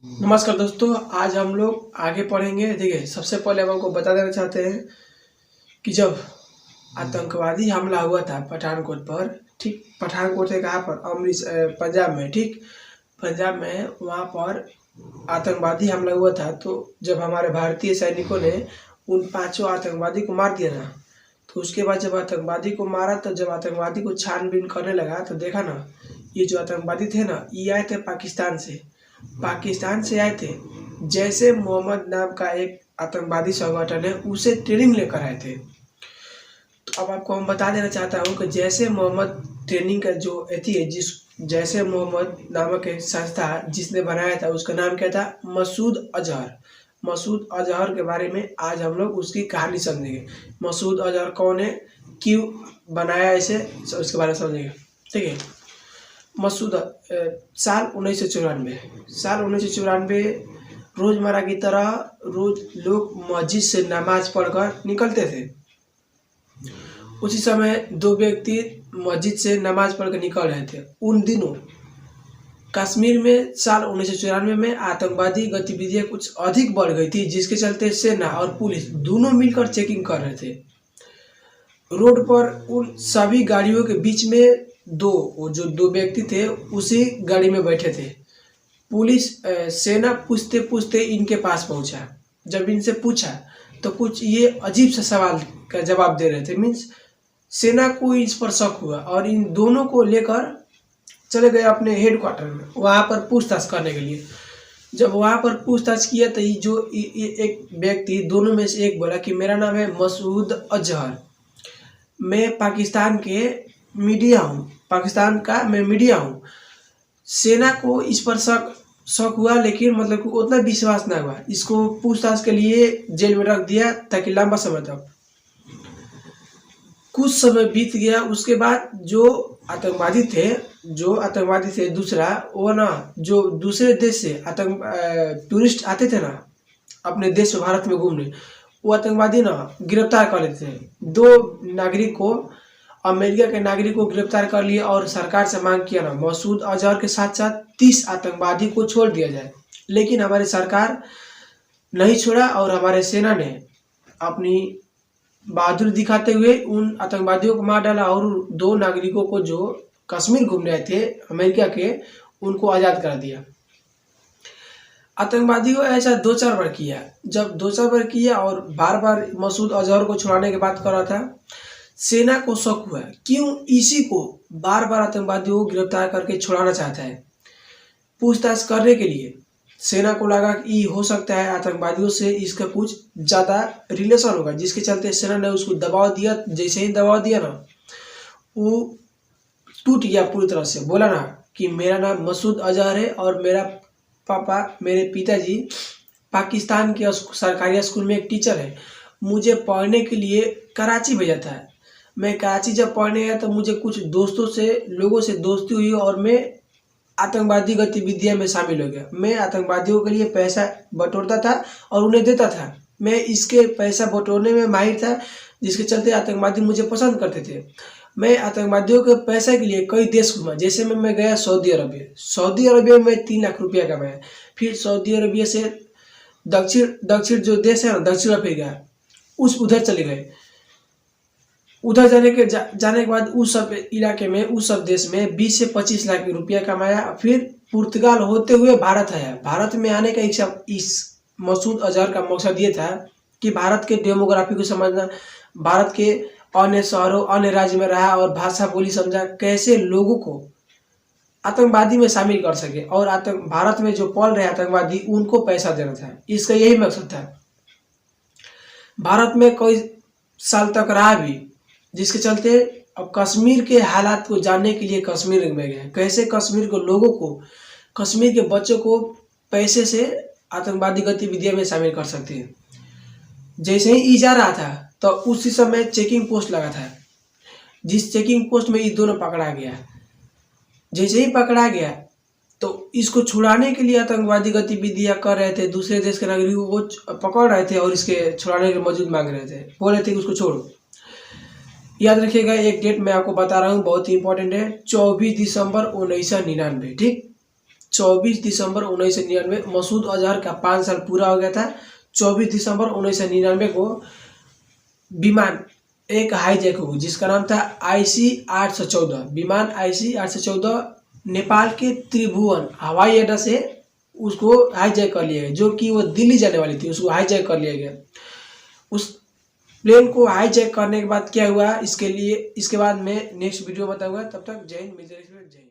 नमस्कार दोस्तों, आज हम लोग आगे पढ़ेंगे। देखिए, सबसे पहले हम आपको बता देना चाहते हैं कि जब आतंकवादी हमला हुआ था पठानकोट पर, ठीक, पठानकोट से कहाँ पर, पंजाब में, ठीक, पंजाब में वहाँ पर आतंकवादी हमला हुआ था। तो जब हमारे भारतीय सैनिकों ने उन 5 आतंकवादी को मार दिया ना, तो उसके बाद जब आतंकवादी को मारा, तो जब आतंकवादी को छानबीन करने लगा तो देखा ना, ये जो आतंकवादी थे ना, ये आए थे पाकिस्तान से आए थे। जैसे मोहम्मद नाम का एक आतंकवादी संगठन है, उसे ट्रेनिंग लेकर आए थे। तो अब आपको हम बता देना चाहता हूँ कि जैसे मोहम्मद ट्रेनिंग का जो एथी है, जैसे मोहम्मद नामक एक संस्था जिसने बनाया था, उसका नाम क्या था? मसूद अजहर। मसूद अजहर के बारे में आज हम लोग उसकी कहानी समझेंगे। मसूद अजहर कौन है, क्यों बनाया इसे, उसके बारे में समझेंगे। ठीक है। मसूद साल 1994 रोज़मर्रा की तरह रोज लोग मस्जिद से नमाज पढ़कर निकलते थे। उसी समय 2 व्यक्ति मस्जिद से नमाज पढ़कर निकल रहे थे। उन दिनों कश्मीर में साल 1994 में आतंकवादी गतिविधियां कुछ अधिक बढ़ गई थी, जिसके चलते सेना और पुलिस दोनों मिलकर चेकिंग कर रहे थे। रोड पर उन सभी गाड़ियों के बीच में जो 2 व्यक्ति थे उसी गाड़ी में बैठे थे। पुलिस सेना पूछते पूछते इनके पास पहुंचा। जब इनसे पूछा तो कुछ ये अजीब सा सवाल का जवाब दे रहे थे। मीन्स सेना को इस पर शक हुआ और इन दोनों को लेकर चले गए अपने हेडक्वार्टर में, वहाँ पर पूछताछ करने के लिए। जब वहाँ पर पूछताछ किया तो ये एक व्यक्ति, दोनों में से एक बोला कि मेरा नाम है मसूद अजहर, मैं पाकिस्तान के मीडिया हूँ, पाकिस्तान का मैं मीडिया हूँ। सेना को इस पर शक हुआ, लेकिन मतलब कि उतना विश्वास ना हुआ। इसको पूछताछ के लिए जेल में रख दिया ताकि लंबा समय तक। कुछ समय बीत गया, उसके बाद जो आतंकवादी थे दूसरा, वो ना, जो दूसरे देश से टूरिस्ट आते थे ना अपने देश में भारत में घूमने, वो आतंकवादी ना गिरफ्तार कर लेते थे। 2 नागरिक को, अमेरिका के नागरिक को गिरफ्तार कर लिया और सरकार से मांग किया ना मसूद अजहर के साथ साथ 30 आतंकवादी को छोड़ दिया जाए। लेकिन हमारी सरकार नहीं छोड़ा और हमारे सेना ने अपनी बहादुरी दिखाते हुए उन आतंकवादियों को मार डाला और 2 नागरिकों को जो कश्मीर घूमने आए थे अमेरिका के, उनको आज़ाद करा दिया। आतंकवादियों ऐसा 2-4 बार किया। जब 2-4 बार किया और बार-बार मसूद अजहर को छुड़ाने की बात कर रहा था, सेना को शक हुआ क्यों इसी को बार-बार आतंकवादियों को गिरफ्तार करके छुड़ाना चाहता है। पूछताछ करने के लिए सेना को लगा कि हो सकता है आतंकवादियों से इसका कुछ ज़्यादा रिलेशन होगा, जिसके चलते सेना ने उसको दबाव दिया। जैसे ही दबाव दिया ना, वो टूट गया पूरी तरह से। बोला ना कि मेरा नाम मसूद अजहर है और मेरे पिताजी पाकिस्तान के सरकारी स्कूल में एक टीचर है। मुझे पढ़ने के लिए कराची भेजा था। मैं कराची जब पढ़ने गया तो मुझे कुछ लोगों से दोस्ती हुई और मैं आतंकवादी गतिविधियां में शामिल हो गया। मैं आतंकवादियों के लिए पैसा बटोरता था और उन्हें देता था। मैं इसके पैसा बटोरने में माहिर था, जिसके चलते आतंकवादी मुझे पसंद करते थे। मैं आतंकवादियों के पैसे के लिए कई देश घूमा। जैसे मैं गया सऊदी अरबिया में 3 लाख रुपया कमाया। फिर सऊदी अरबिया से दक्षिण जो देश है ना, दक्षिण अफ्रीका, उधर चले गए। उधर जाने के बाद उस सब इलाके में, उस सब देश में 20 से 25 लाख रुपया कमाया। फिर पुर्तगाल होते हुए भारत आया। भारत में आने का इस मसूद अजहर का मकसद ये था कि भारत के डेमोग्राफी को समझना, भारत के अन्य शहरों, अन्य राज्य में रहा और भाषा बोली समझा, कैसे लोगों को आतंकवादी में शामिल कर सके और भारत में जो पल रहे आतंकवादी, उनको पैसा देना था। इसका यही मकसद था। भारत में कई साल तक रहा भी, जिसके चलते अब कश्मीर के हालात को जानने के लिए कश्मीर में गए। कैसे कश्मीर के लोगों को, कश्मीर के बच्चों को पैसे से आतंकवादी गतिविधियों में शामिल कर सकते हैं। जैसे ही जा रहा था तो उसी समय चेकिंग पोस्ट लगा था, जिस चेकिंग पोस्ट में ये दोनों पकड़ा गया। जैसे ही पकड़ा गया तो इसको छुड़ाने के लिए आतंकवादी गतिविधियां कर रहे थे। दूसरे देश के नागरिकों को पकड़ रहे थे और इसके छुड़ाने के मौजूद मांग रहे थे, बोल रहे थे कि उसको छोड़ो। याद रखिएगा, एक डेट मैं आपको बता रहा हूँ, बहुत ही इंपॉर्टेंट है, 24 दिसंबर 1999। ठीक, 24 दिसंबर 1999 मसूद अजहर का 5 साल पूरा हो गया था। 24 दिसंबर 1999 को विमान एक हाईजैक हुई जिसका नाम था IC 814। विमान IC 814 नेपाल के त्रिभुवन हवाई अड्डा से उसको हाईजैक कर लिया गया, जो कि वो दिल्ली जाने वाली थी, उसको हाईजैक कर लिया गया। उस प्लेन को हाईजैक करने के बाद क्या हुआ इसके बाद मैं नेक्स्ट वीडियो बताऊंगा। तब तक जय हिंद, मिलते हैं।